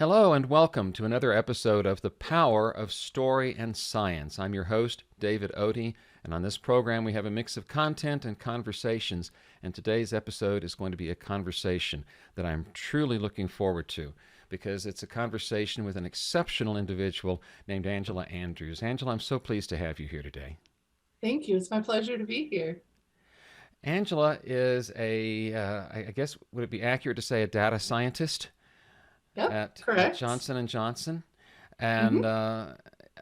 Hello and welcome to another episode of The Power of Story and Science. I'm your host, David Odie, and on this program we have a mix of content and conversations, and today's episode is going to be a conversation that I'm truly looking forward to because it's a conversation with an exceptional individual named Angela Andrews. Angela, I'm so pleased to have you here today. Thank you. It's my pleasure to be here. Angela is I guess, would it be accurate to say a data scientist Yep, at correct. Johnson and Johnson, hmm and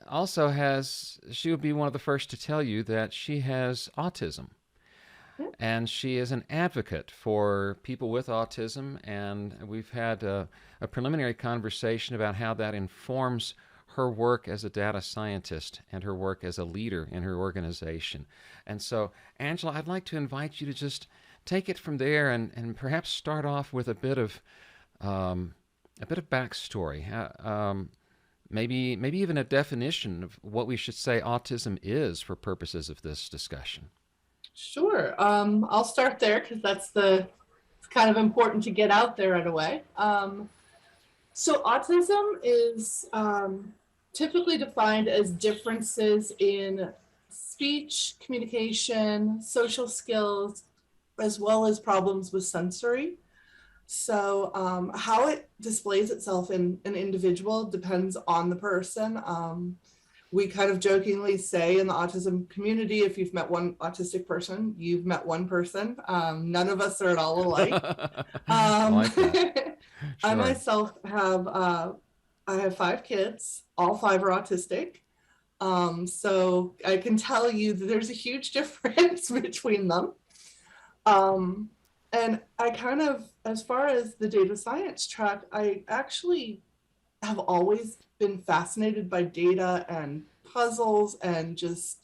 also she would be one of the first to tell you that she has autism, and she is an advocate for people with autism. And we've had a preliminary conversation about how that informs her work as a data scientist and her work as a leader in her organization. And so, Angela, I'd like to invite you to just take it from there and perhaps start off with um, a bit of backstory. Maybe even a definition of what we should say autism is for purposes of this discussion. Sure. I'll start there because it's kind of important to get out there right away. So autism is typically defined as differences in speech, communication, social skills, as well as problems with sensory. So, how it displays itself in an individual depends on the person. We kind of jokingly say in the autism community, if you've met one autistic person, you've met one person. None of us are at all alike. I Um, like that. I Sure. myself I have five kids. All five are autistic. So I can tell you that there's a huge difference between them. Um, and I kind of, as far as the data science track, I actually have always been fascinated by data and puzzles and just,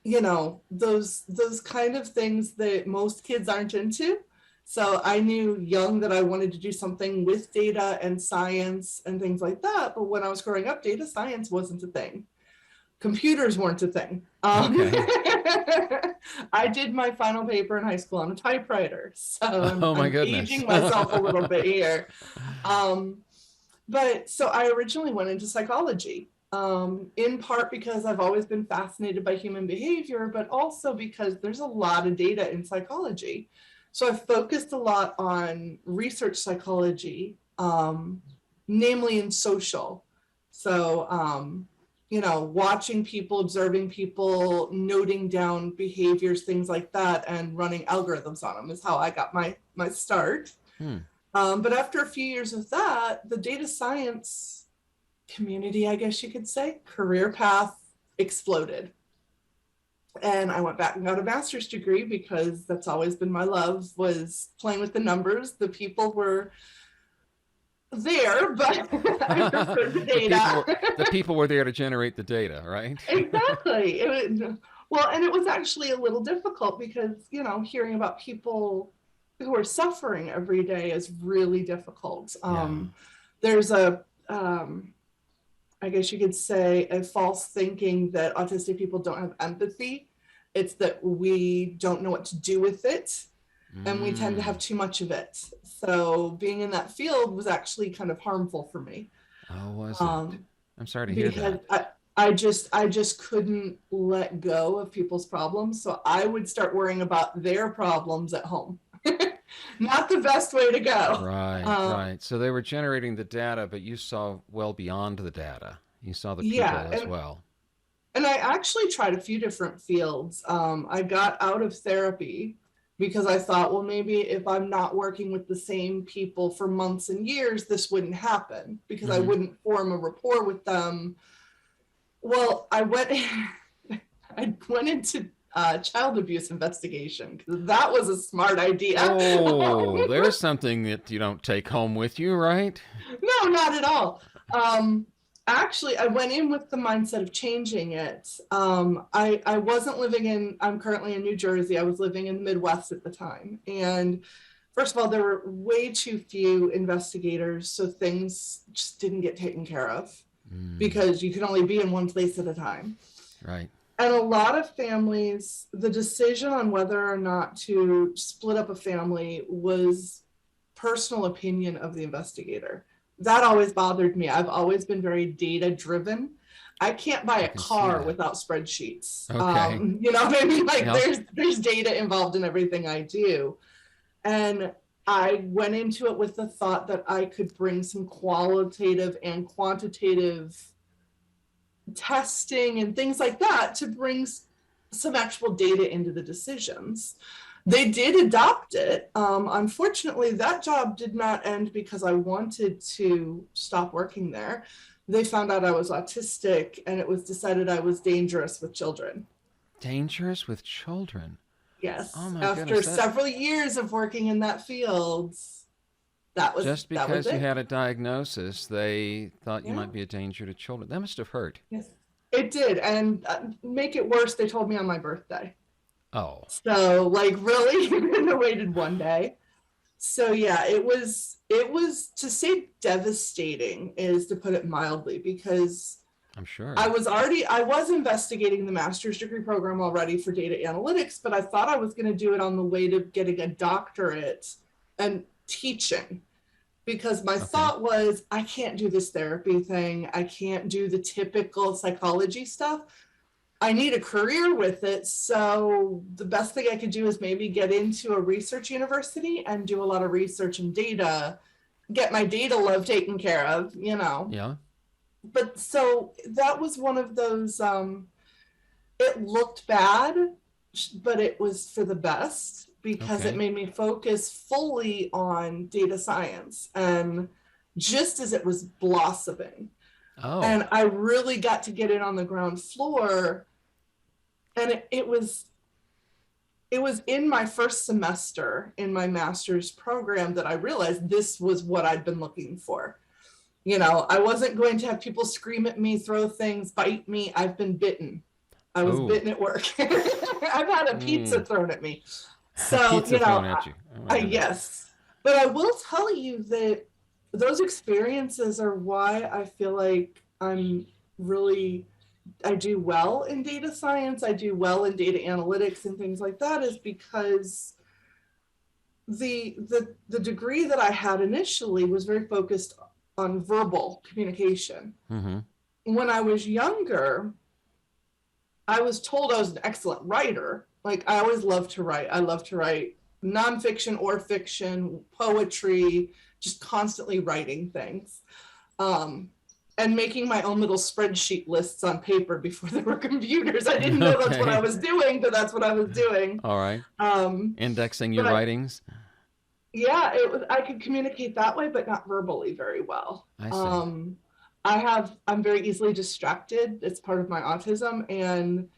those kind of things that most kids aren't into. So I knew young that I wanted to do something with data and science and things like that. But when I was growing up, data science wasn't a thing. Computers weren't a thing. Okay. I did my final paper in high school on a typewriter, so I'm, Oh my I'm goodness. aging myself a little bit here. Um, but so I originally went into psychology, in part because I've always been fascinated by human behavior, but also because there's a lot of data in psychology. So I've focused a lot on research psychology, namely in social. So, watching people, observing people, noting down behaviors, things like that, and running algorithms on them is how I got my start. Hmm. But after a few years of that, the data science community, I guess you could say, career path exploded. And I went back and got a master's degree because that's always been my love, was playing with the numbers. The people were there, but I preferred the the people data. were the people were there to generate the data, right? Exactly. Well, and it was actually a little difficult because, hearing about people who are suffering every day is really difficult. Yeah. There's I guess you could say, a false thinking that autistic people don't have empathy. It's that we don't know what to do with it, and we tend to Mm. have too much of it. So being in that field was actually kind of harmful for me. Oh, was it? Um, I'm sorry to hear because that. I just couldn't let go of people's problems. So I would start worrying about their problems at home. Not the best way to go. Right, Um, right. So they were generating the data, but you saw well beyond the data. You saw the yeah, people as and well. and I actually tried a few different fields. I got out of therapy because I thought, well, maybe if I'm not working with the same people for months and years, this wouldn't happen because I Mm-hmm. wouldn't form a rapport with them. Well, I went into child abuse investigation because that was a smart idea. Oh, there's something that you don't take home with you, right? No, not at all. Um, Actually, I went in with the mindset of changing it. I wasn't living in, I'm currently in New Jersey. I was living in the Midwest at the time. And first of all, there were way too few investigators. So things just didn't get taken care of Mm, because you can only be in one place at a time. right. And a lot of families, the decision on whether or not to split up a family was personal opinion of the investigator. that always bothered me. I've always been very data driven. I can't buy I a can see car that. without spreadsheets. Okay. You know what I mean? Like Yep. there's data involved in everything I do. And I went into it with the thought that I could bring some qualitative and quantitative testing and things like that to bring some actual data into the decisions. They did adopt it. Unfortunately, that job did not end because I wanted to stop working there. They found out I was autistic and it was decided I was dangerous with children. Dangerous with children. Oh Yes, my after goodness, that several years of working in that field, just that was because you it. had a diagnosis, they thought you Yeah. might be a danger to children. That must have hurt. Yes, it did. And make it worse, they told me on my birthday. Oh, So like really, you couldn't have waited one day. So yeah, it was to say devastating is to put it mildly, because I'm sure. I was investigating the master's degree program already for data analytics, but I thought I was going to do it on the way to getting a doctorate and teaching, because my Okay. thought was I can't do this therapy thing. I can't do the typical psychology stuff. I need a career with it. So the best thing I could do is maybe get into a research university and do a lot of research and data, get my data love taken care of, you know. Yeah. But so that was one of those, it looked bad, but it was for the best because it Okay. made me focus fully on data science and just as it was blossoming. Oh. And I really got to get in on the ground floor. And it was in my first semester in my master's program that I realized this was what I'd been looking for. You know, I wasn't going to have people scream at me, throw things, bite me. I've been bitten. I was Oh. bitten at work. I've had a pizza Mm. thrown at me. So, Pizza thrown at you. Oh my goodness. yes. But I will tell you that those experiences are why I feel like I do well in data science, I do well in data analytics and things like that, is because the degree that I had initially was very focused on verbal communication. Mm-hmm. When I was younger, I was told I was an excellent writer. Like I always loved to write. I love to write nonfiction or fiction, poetry, just constantly writing things. Um, and making my own little spreadsheet lists on paper before there were computers. I didn't know that's what I Okay. was doing, but that's what I was doing. All right. Um, Indexing your but writings. yeah, I could communicate that way, but not verbally very well. I see. I'm very easily distracted. It's part of my autism, and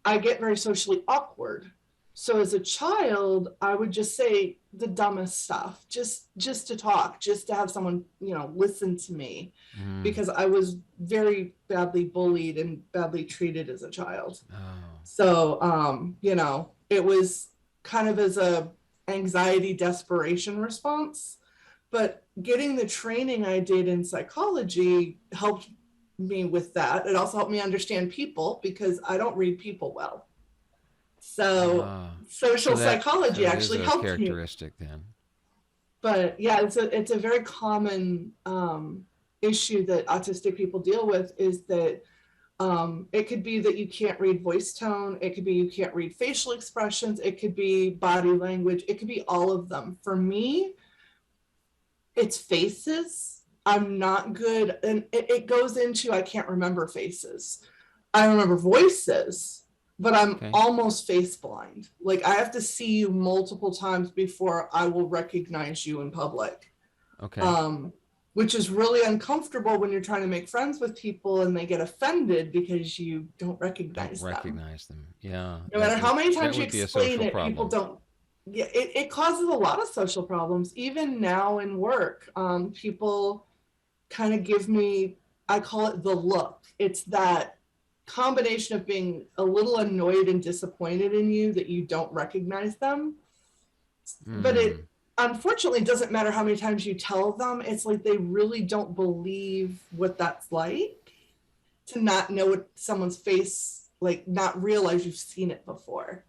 I get very socially awkward. So as a child, I would just say the dumbest stuff, just to talk, just to have someone, you know, listen to me, Mm. because I was very badly bullied and badly treated as a child. Oh. So you know, it was kind of as a anxiety desperation response. But getting the training I did in psychology helped me with that. It also helped me understand people because I don't read people well. So Ah. So social so psychology that is actually a helped me. characteristic then. But yeah, it's a very common issue that autistic people deal with, is that it could be that you can't read voice tone, it could be you can't read facial expressions, it could be body language, it could be all of them. For me, it's faces. I'm not good, and it goes into I can't remember faces. I remember voices, but I'm Okay. almost face blind. Like I have to see you multiple times before I will recognize you in public. Okay. Um, which is really uncomfortable when you're trying to make friends with people and they get offended because you don't Don't recognize them. recognize them. Yeah. No matter how many That times you would be a explain social it, people problem. don't. Yeah, it causes a lot of social problems. Even now in work, people kind of give me, I call it the look. It's that combination of being a little annoyed and disappointed in you that you don't recognize them. But Hmm. it unfortunately doesn't matter how many times you tell them. It's like they really don't believe what that's like, to not know what someone's face, like not realize you've seen it before.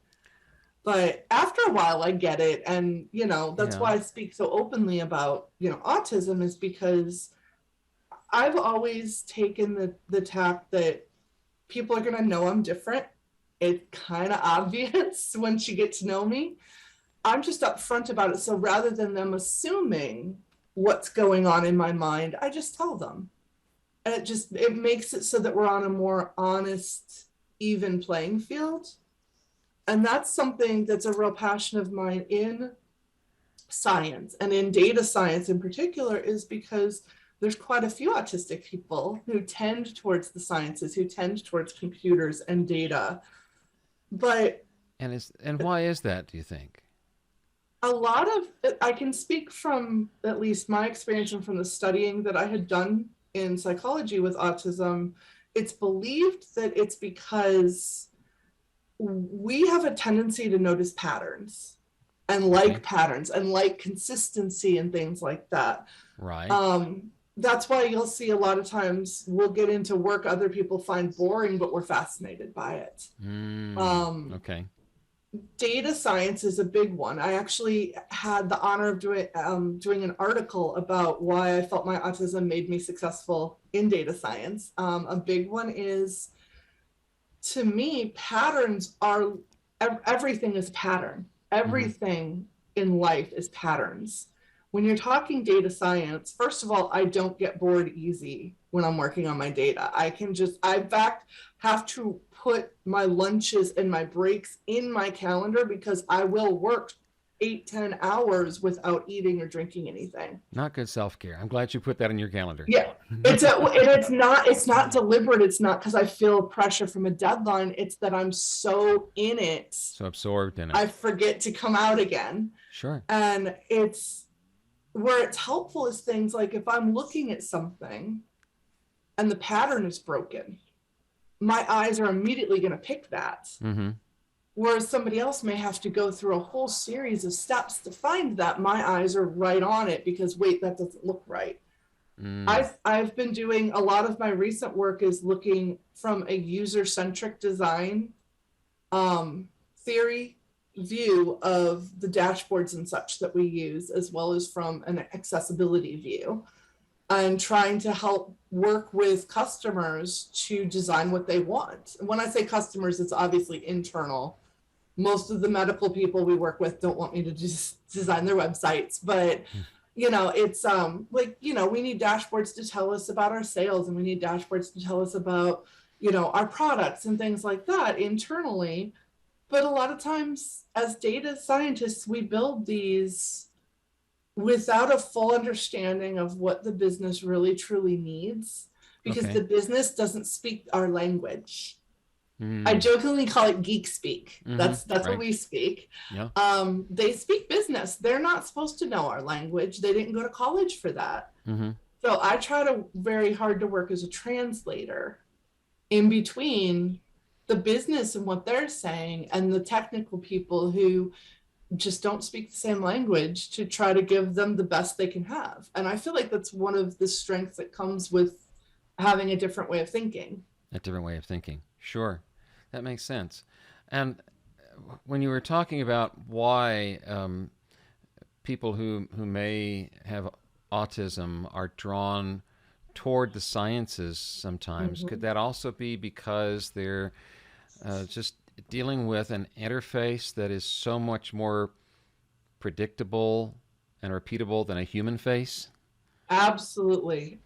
But after a while I get it, and you know that's Yeah. why I speak so openly about, you know, autism, is because I've always taken the tack that people are going to know I'm different. It's kind of obvious once you get to know me. I'm just upfront about it. So rather than them assuming what's going on in my mind, I just tell them. And it makes it so that we're on a more honest, even playing field. And that's something that's a real passion of mine in science and in data science in particular, is because there's quite a few autistic people who tend towards the sciences, who tend towards computers and data. But And why is that, do you think? a lot of, I can speak from at least my experience and from the studying that I had done in psychology with autism. It's believed that it's because we have a tendency to notice patterns and Okay. patterns and like consistency and things like that. Right. That's why you'll see a lot of times we'll get into work other people find boring, but we're fascinated by it. Okay. Data science is a big one. I actually had the honor of doing an article about why I felt my autism made me successful in data science. A big one is, to me, patterns are, everything is pattern. Everything in life is patterns. When you're talking data science, first of all, I don't get bored easy when I'm working on my data. I in fact, have to put my lunches and my breaks in my calendar because I will work 8-10 hours without eating or drinking anything. Not good self-care. I'm glad you put that in your calendar. Yeah, it's not deliberate. It's not because I feel pressure from a deadline. It's that I'm so in it, So absorbed in it. I forget to come out again. Sure. And it's where it's helpful is things like if I'm looking at something and the pattern is broken, my eyes are immediately going to pick that. Whereas somebody else may have to go through a whole series of steps to find that. My eyes are right on it because, wait, that doesn't look right. I've been doing a lot of my recent work is looking from a user-centric design theory view of the dashboards and such that we use, as well as from an accessibility view, and trying to help work with customers to design what they want. And when I say customers, it's obviously internal. Most of the medical people we work with don't want me to just design their websites, but it's we need dashboards to tell us about our sales, and we need dashboards to tell us about our products and things like that internally. But a lot of times as data scientists, we build these without a full understanding of what the business really truly needs, because Okay. the business doesn't speak our language. I jokingly call it geek speak. That's Right. what we speak. Yeah. They speak business. They're not supposed to know our language. They didn't go to college for that. So I try to very hard to work as a translator in between the business and what they're saying and the technical people who just don't speak the same language, to try to give them the best they can have. And I feel like that's one of the strengths that comes with having a different way of thinking. A different way of thinking. Sure. That makes sense. And when you were talking about why people who may have autism are drawn toward the sciences sometimes, could that also be because they're just dealing with an interface that is so much more predictable and repeatable than a human face? Absolutely.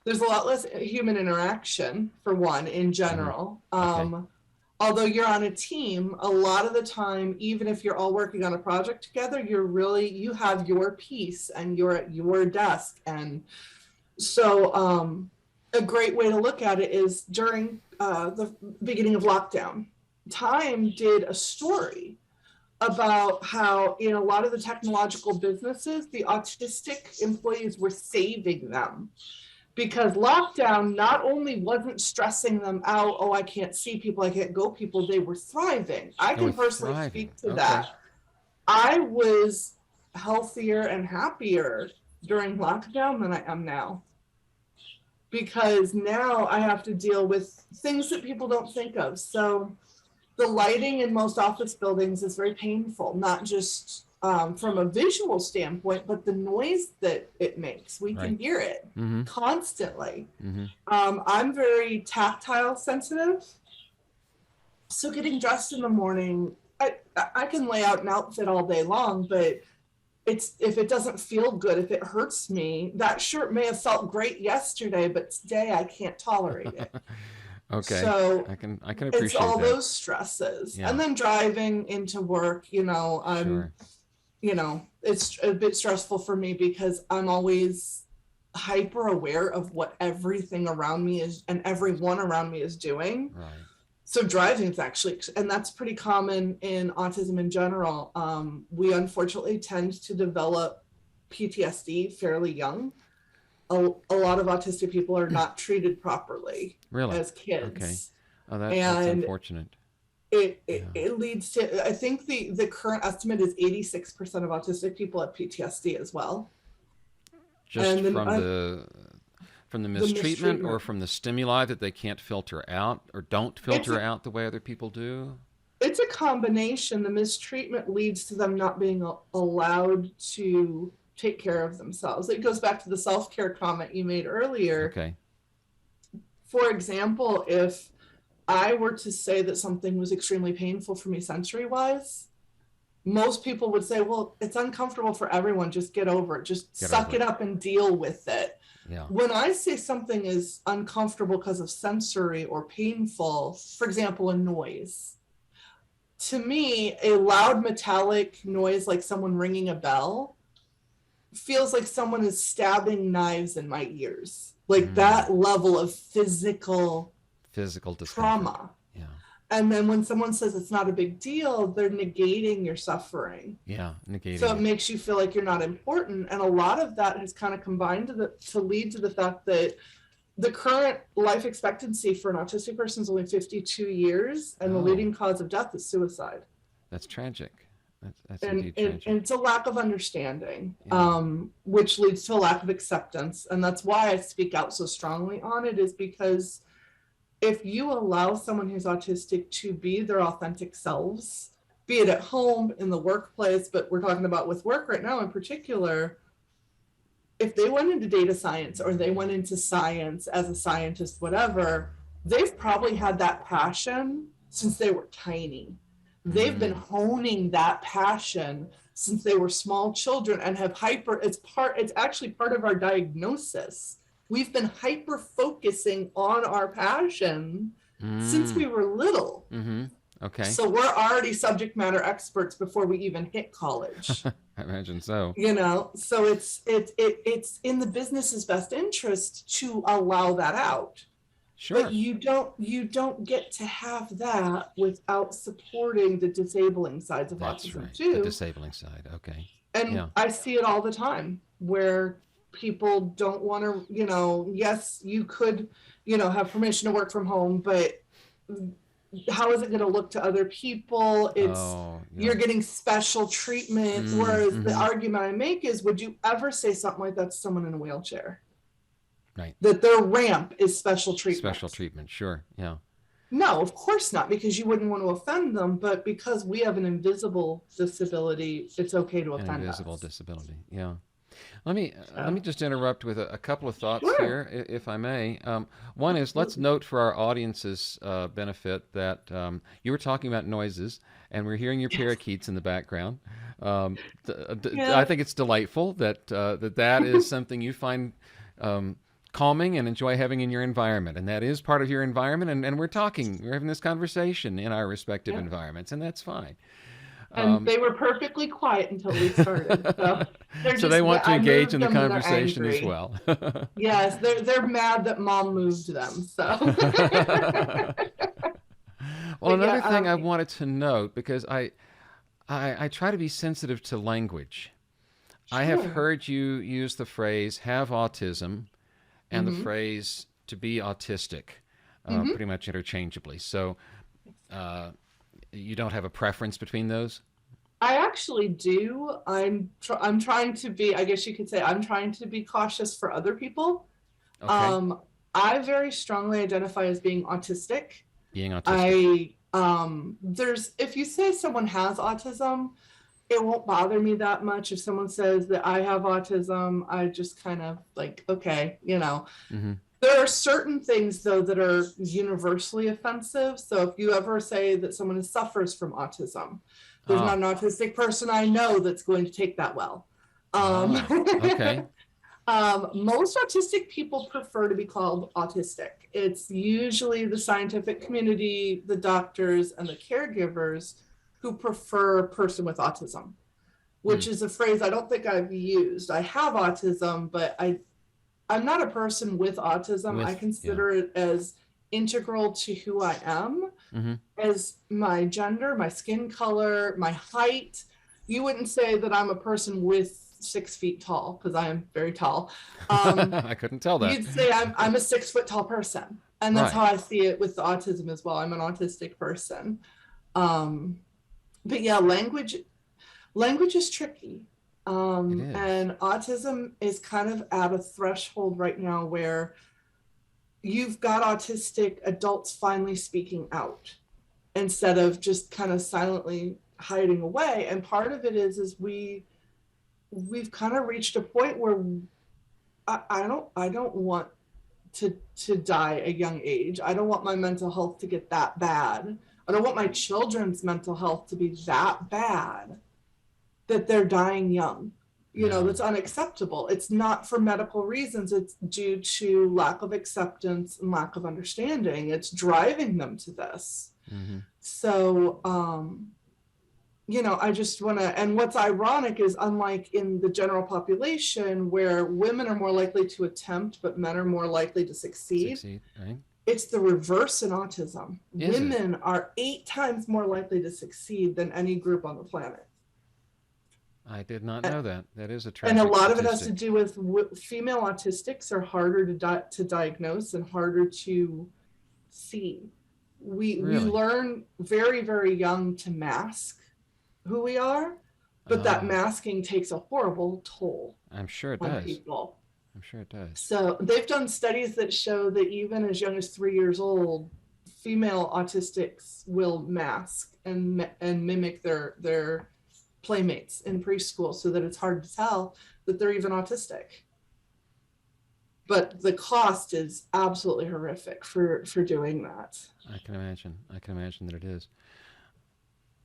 There's a lot less human interaction, for one, in general. Okay. Although you're on a team, a lot of the time, even if you're all working on a project together, you have your piece and you're at your desk. And so a great way to look at it is during the beginning of lockdown, Time did a story about how in a lot of the technological businesses, the autistic employees were saving them, because lockdown not only wasn't stressing them out, oh, I can't see people, I can't go people, they were thriving. I Oh, can personally thriving. speak to Okay. that. I was healthier and happier during lockdown than I am now, because now I have to deal with things that people don't think of. So the lighting in most office buildings is very painful, not just from a visual standpoint, but the noise that it makes, we Right. can hear it Mm-hmm. constantly. Mm-hmm. I'm very tactile sensitive. So getting dressed in the morning, I can lay out an outfit all day long, but if it doesn't feel good, if it hurts me, that shirt may have felt great yesterday, but today I can't tolerate it. Okay. So I can it's appreciate all that. those stresses. Yeah. And then driving into work, Sure. it's a bit stressful for me because I'm always hyper aware of what everything around me is and everyone around me is doing. Right. So driving is actually, and that's pretty common in autism in general. We unfortunately tend to develop PTSD fairly young. A lot of autistic people are not treated properly Really? as Okay. kids. Oh, that's And unfortunate. it, Yeah. it, it leads to, I think the current estimate is 86% of autistic people have PTSD as well. Just And then from the the mistreatment or mistreatment. from the stimuli that they can't filter out or don't It's filter a out the way other people do? it's a combination. The mistreatment leads to them not being allowed to take care of themselves. It goes back to the self-care comment you made earlier. Okay. For example, if I were to say that something was extremely painful for me sensory wise, most people would say, well, it's uncomfortable for everyone. Just get over it. Just Get suck over it it. up and deal with it. Yeah. When I say something is uncomfortable because of sensory or painful, for example, a noise, to me, a loud metallic noise like someone ringing a bell feels like someone is stabbing knives in my ears. Like that level of physical Physical discomfort. trauma. Yeah. And then when someone says it's not a big deal, they're negating your suffering. Yeah. Negating So it it. makes you feel like you're not important. And a lot of that has kind of combined to lead to the fact that the current life expectancy for an autistic person is only 52 years, and the Oh, leading cause of death is suicide. that's tragic. That's And, indeed and, tragic. and it's a lack of understanding, Yeah. which leads to a lack of acceptance. And that's why I speak out so strongly on it, is because if you allow someone who's autistic to be their authentic selves, be it at home, in the workplace, but we're talking about with work right now in particular, if they went into data science or they went into science as a scientist, whatever, they've probably had that passion since they were tiny. They've been honing that passion since they were small children and have it's actually part of our diagnosis. We've been hyper focusing on our passion since we were little. Mm-hmm. Okay. So we're already subject matter experts before we even hit college. I imagine so. So it's in the business's best interest to allow that out. Sure. But you don't get to have that without supporting the disabling sides of That's autism right. too. The disabling side. Okay. And Yeah. I see it all the time where people don't want to, yes, you could, have permission to work from home, but how is it going to look to other people? You're getting special treatment. Whereas the argument I make is, would you ever say something like that to someone in a wheelchair? Right. That their ramp is special treatment. Special treatment. Sure. Yeah. No, of course not, because you wouldn't want to offend them. But because we have an invisible disability, it's okay to offend us. An invisible disability. Yeah. Let me just interrupt with a couple of thoughts here, if I may. One is, let's note for our audience's benefit that you were talking about noises, and we're hearing your parakeets in the background. I think it's delightful that that is something you find calming and enjoy having in your environment, and that is part of your environment. And we're having this conversation in our respective environments, and that's fine. And they were perfectly quiet until we started. So, they want to engage in the conversation as well. Yes, they're mad that mom moved them. So. Well, another thing I wanted to note, because I try to be sensitive to language. Sure. I have heard you use the phrase "have autism" and the phrase "to be autistic" pretty much interchangeably. So. You don't have a preference between those? I actually do. I'm trying to be, I guess you could say, I'm trying to be cautious for other people. Okay. I very strongly identify as being autistic. Being autistic. If you say someone has autism, it won't bother me that much if someone says that I have autism. I just kind of like, okay, you know. Mm-hmm. There are certain things though that are universally offensive. So if you ever say that someone suffers from autism, there's Oh. not an autistic person I know that's going to take that well. Okay. Most autistic people prefer to be called autistic. It's usually the scientific community, the doctors, and the caregivers who prefer person with autism, which is a phrase I don't think I've used. I have autism, but I'm not a person with autism. I consider it as integral to who I am, as my gender, my skin color, my height. You wouldn't say that I'm a person with 6 feet tall, because I am very tall. I couldn't tell that. You'd say I'm a 6 foot tall person. And that's Right. how I see it with the autism as well. I'm an autistic person. But yeah, language is tricky. It is. And autism is kind of at a threshold right now where you've got autistic adults finally speaking out instead of just kind of silently hiding away. And part of it is we've kind of reached a point where I don't want to die at a young age. I don't want my mental health to get that bad. I don't want my children's mental health to be that bad that they're dying young. You know, that's unacceptable. It's not for medical reasons. It's due to lack of acceptance and lack of understanding. It's driving them to this. Mm-hmm. So, you know, I just want to, and what's ironic is, unlike in the general population where women are more likely to attempt, but men are more likely to succeed, Right? It's the reverse in autism. Is Women are 8 times more likely to succeed than any group on the planet. I did not know that. That is a tragic And a lot statistic. of it has to do with female autistics are harder to diagnose and harder to see. We learn very, very young to mask who we are, but that masking takes a horrible toll. I'm sure it on does. people. I'm sure it does. So they've done studies that show that even as young as 3 years old, female autistics will mask and mimic their playmates in preschool, so that it's hard to tell that they're even autistic. But the cost is absolutely horrific for doing that. I can imagine. I can imagine that it is.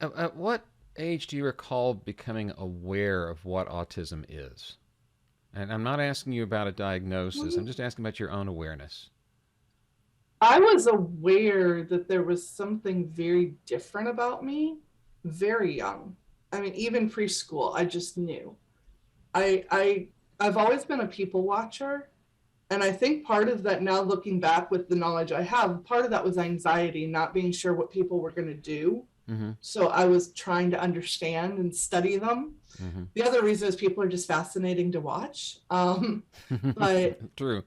At what age do you recall becoming aware of what autism is? And I'm not asking you about a diagnosis. I'm just asking about your own awareness. I was aware that there was something very different about me very young. I mean, even preschool, I just knew. I've always been a people watcher. And I think part of that, now looking back with the knowledge I have, part of that was anxiety, not being sure what people were going to do. Mm-hmm. So I was trying to understand and study them. Mm-hmm. The other reason is people are just fascinating to watch. But True.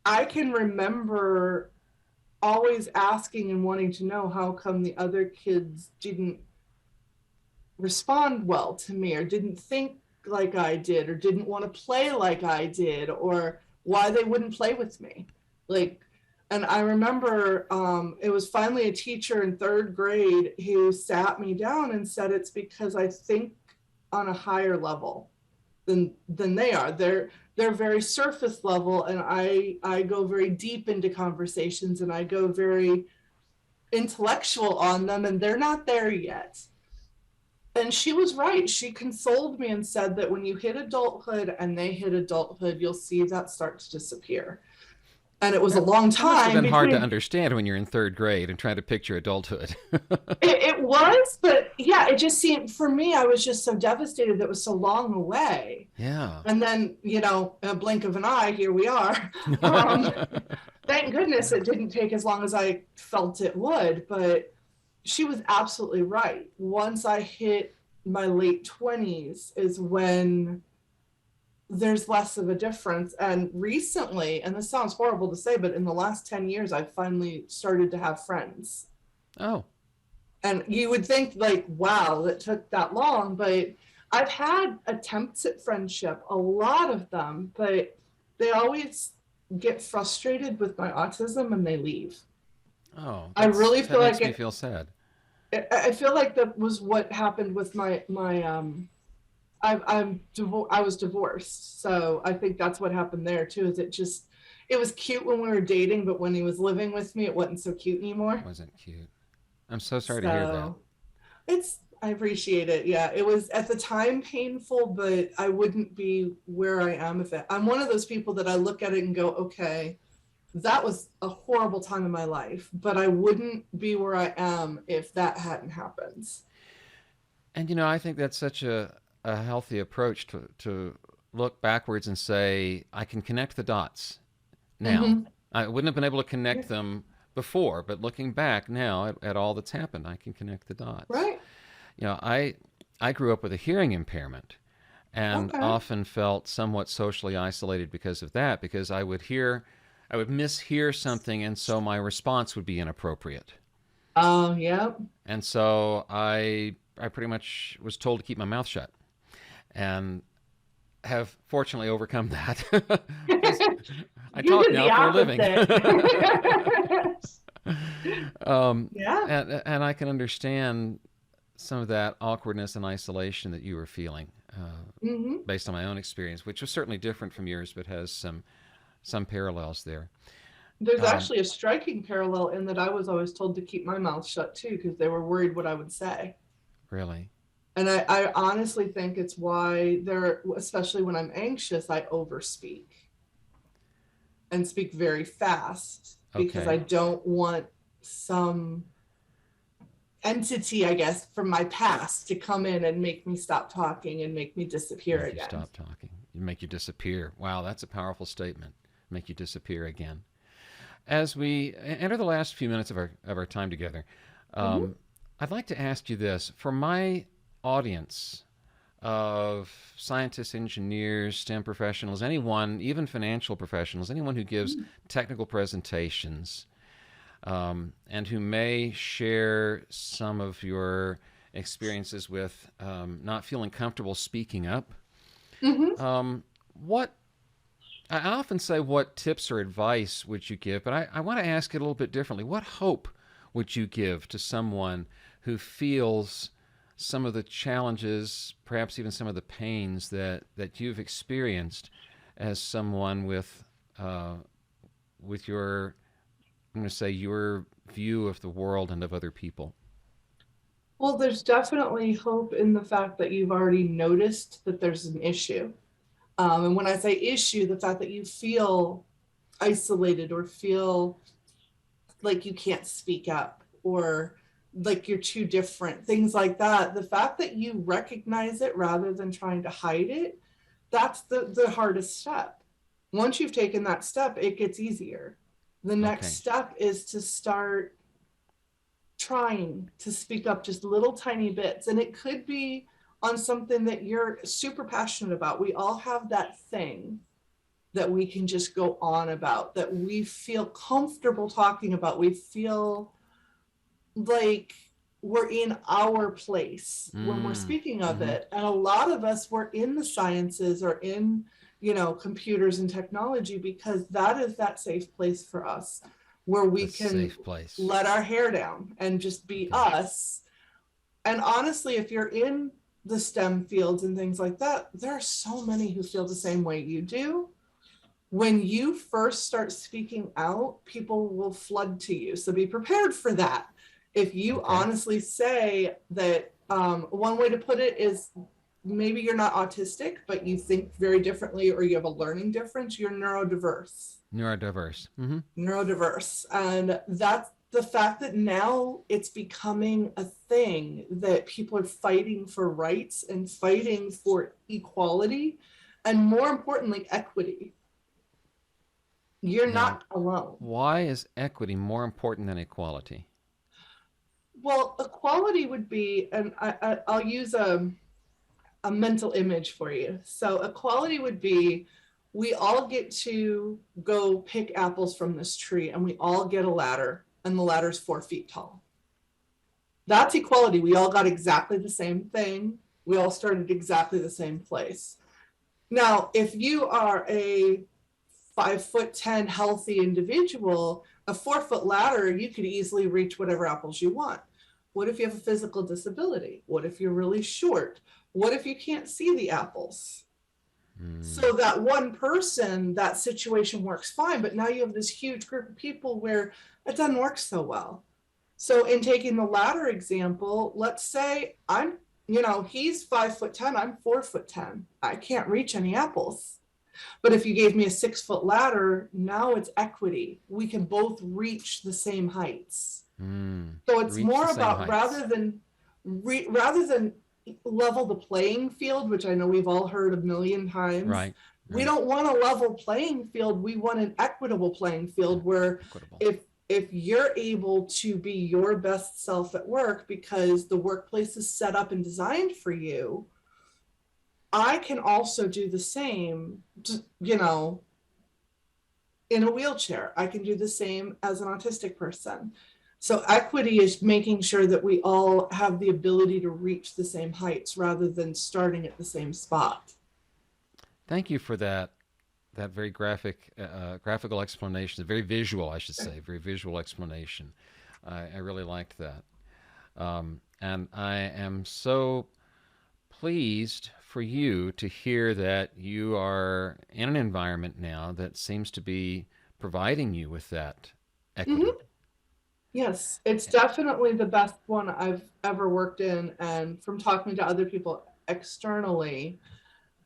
I can remember always asking and wanting to know how come the other kids didn't respond well to me, or didn't think like I did, or didn't want to play like I did, or why they wouldn't play with me. Like, and I remember it was finally a teacher in 3rd grade who sat me down and said, it's because I think on a higher level than they are. They're very surface level, and I go very deep into conversations, and I go very intellectual on them, and they're not there yet. And she was right. She consoled me and said that when you hit adulthood and they hit adulthood, you'll see that start to disappear. And it was a long time. It must have been hard to understand when you're in 3rd grade and trying to picture adulthood. It was, but yeah, it just seemed, for me, I was just so devastated that it was so long away. Yeah. And then, you know, in a blink of an eye, here we are. Thank goodness it didn't take as long as I felt it would, but she was absolutely right. Once I hit my late 20s is when there's less of a difference. And recently, and this sounds horrible to say, but in the last 10 years, I've finally started to have friends. Oh. And you would think like, wow, that took that long, but I've had attempts at friendship, a lot of them, but they always get frustrated with my autism and they leave. Oh, I really feel like it makes me feel sad. I feel like that was what happened with my I was divorced, so I think that's what happened there too. Is it was cute when we were dating, but when he was living with me, it wasn't so cute anymore. Wasn't cute. I'm so sorry to hear that. So I appreciate it. Yeah, it was at the time painful, but I wouldn't be where I am if it. I'm one of those people that I look at it and go, okay, that was a horrible time in my life, but I wouldn't be where I am if that hadn't happened. And I think that's such a healthy approach to look backwards and say, I can connect the dots now. Mm-hmm. I wouldn't have been able to connect them before, but looking back now at all that's happened, I can connect the dots. Right. I grew up with a hearing impairment and Okay. often felt somewhat socially isolated because of that, because I would mishear something, and so my response would be inappropriate. Oh, yeah. And so I pretty much was told to keep my mouth shut, and have fortunately overcome that. Because I You talk did now the for a living. opposite. um, Yeah. and I can understand some of that awkwardness and isolation that you were feeling, Hmm. based on my own experience, which was certainly different from yours, but has some parallels there. There's Um, actually a striking parallel in that I was always told to keep my mouth shut too, because they were worried what I would say. really, And I honestly think it's why there, especially when I'm anxious, I overspeak and speak very fast because I okay, don't want some entity, I guess, from my past to come in and make me stop talking and make me disappear make you again. stop talking, make you disappear. Wow, that's a powerful statement. Make you disappear again. As we enter the last few minutes of our time together, Hmm. um, I'd like to ask you this: for my audience of scientists, engineers, STEM professionals, anyone, even financial professionals, anyone who gives technical presentations, and who may share some of your experiences with not feeling comfortable speaking up, Hmm. what I often say, what tips or advice would you give? But I want to ask it a little bit differently. What hope would you give to someone who feels some of the challenges, perhaps even some of the pains that you've experienced as someone uh, with your, I'm going to say, your view of the world and of other people? Well, there's definitely hope in the fact that you've already noticed that there's an issue. And when I say issue, the fact that you feel isolated or feel like you can't speak up or like you're too different, things like that. The fact that you recognize it rather than trying to hide it, that's the hardest step. Once you've taken that step, it gets easier. The next Okay. step is to start trying to speak up just little tiny bits. And it could be on something that you're super passionate about. We all have that thing that we can just go on about, that we feel comfortable talking about. We feel like we're in our place when we're Mm, speaking of mm-hmm. it. And a lot of us were in the sciences or in, computers and technology because that is that safe place for us where we A can safe place. let our hair down and just be Okay. us. And honestly, if you're in the STEM fields and things like that, there are so many who feel the same way you do. When you first start speaking out, people will flood to you. So be prepared for that. If you Okay. honestly say that, one way to put it is maybe you're not autistic, but you think very differently or you have a learning difference, you're neurodiverse. Neurodiverse. Mm-hmm. Neurodiverse. And that's the fact that now it's becoming a thing that people are fighting for rights and fighting for equality and more importantly, equity. You're Now, not alone. why is equity more important than equality? Well, equality would be, and I'll use a mental image for you. So, equality would be we all get to go pick apples from this tree and we all get a ladder, and the ladder's 4 feet tall. That's equality. We all got exactly the same thing. We all started exactly the same place. Now, if you are a 5'10" healthy individual, a 4 foot ladder, you could easily reach whatever apples you want. What if you have a physical disability? What if you're really short? What if you can't see the apples? Mm. So that one person, that situation works fine, but now you have this huge group of people where it doesn't work so well. So in taking the ladder example, let's say he's 5'10", I'm 4'10". I can't reach any apples. But if you gave me a 6-foot ladder, now it's equity. We can both reach the same heights. So it's Reach more the same about heights. rather than level the playing field, which I know we've all heard a million times. Right. We don't want a level playing field. We want an equitable playing field where Equitable. if you're able to be your best self at work because the workplace is set up and designed for you, I can also do the same, in a wheelchair. I can do the same as an autistic person. So equity is making sure that we all have the ability to reach the same heights rather than starting at the same spot. Thank you for that very graphical explanation, very visual, I should say, very visual explanation. I really liked that. And I am so pleased for you to hear that you are in an environment now that seems to be providing you with that equity. Mm-hmm. Yes, it's definitely the best one I've ever worked in. And from talking to other people externally,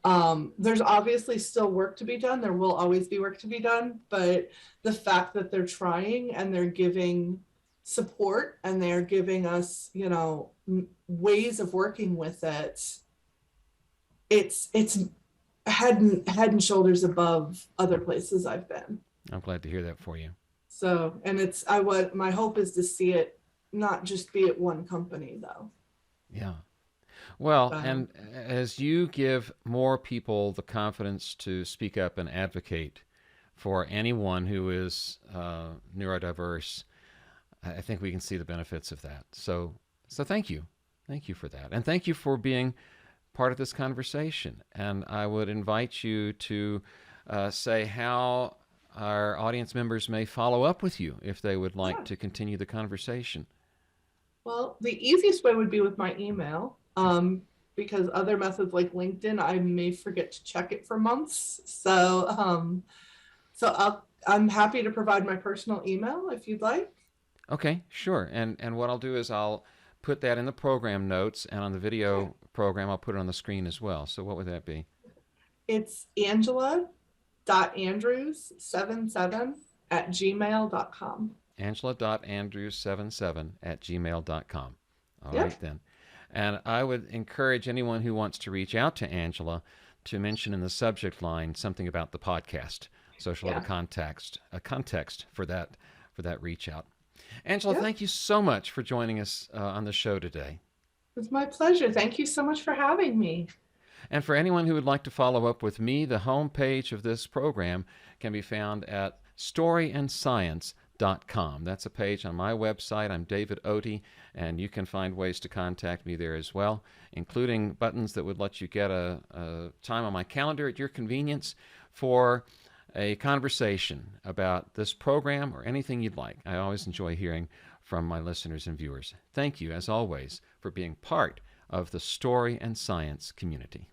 there's obviously still work to be done. There will always be work to be done. But the fact that they're trying and they're giving support and they're giving us, ways of working with it, it's head and shoulders above other places I've been. I'm glad to hear that for you. So, and my hope is to see it not just be at one company though. Yeah. Well, and as you give more people the confidence to speak up and advocate for anyone who is neurodiverse, I think we can see the benefits of that. So thank you. Thank you for that. And thank you for being part of this conversation. And I would invite you to say how our audience members may follow up with you if they would like to continue the conversation. Well, the easiest way would be with my email, because other methods like LinkedIn, I may forget to check it for months. So, I'm happy to provide my personal email if you'd like. Okay, sure. And what I'll do is I'll put that in the program notes, and on the video program, I'll put it on the screen as well. So what would that be? It's Angela.andrews77@gmail.com. Angela.andrews77@gmail.com. All right, then. And I would encourage anyone who wants to reach out to Angela to mention in the subject line something about the podcast, so she'll have a context for that reach out. Angela, thank you so much for joining us on the show today. It's my pleasure. Thank you so much for having me. And for anyone who would like to follow up with me, the homepage of this program can be found at storyandscience.com. That's a page on my website. I'm David Otey, and you can find ways to contact me there as well, including buttons that would let you get a time on my calendar at your convenience for a conversation about this program or anything you'd like. I always enjoy hearing from my listeners and viewers. Thank you, as always, for being part of the Story and Science community.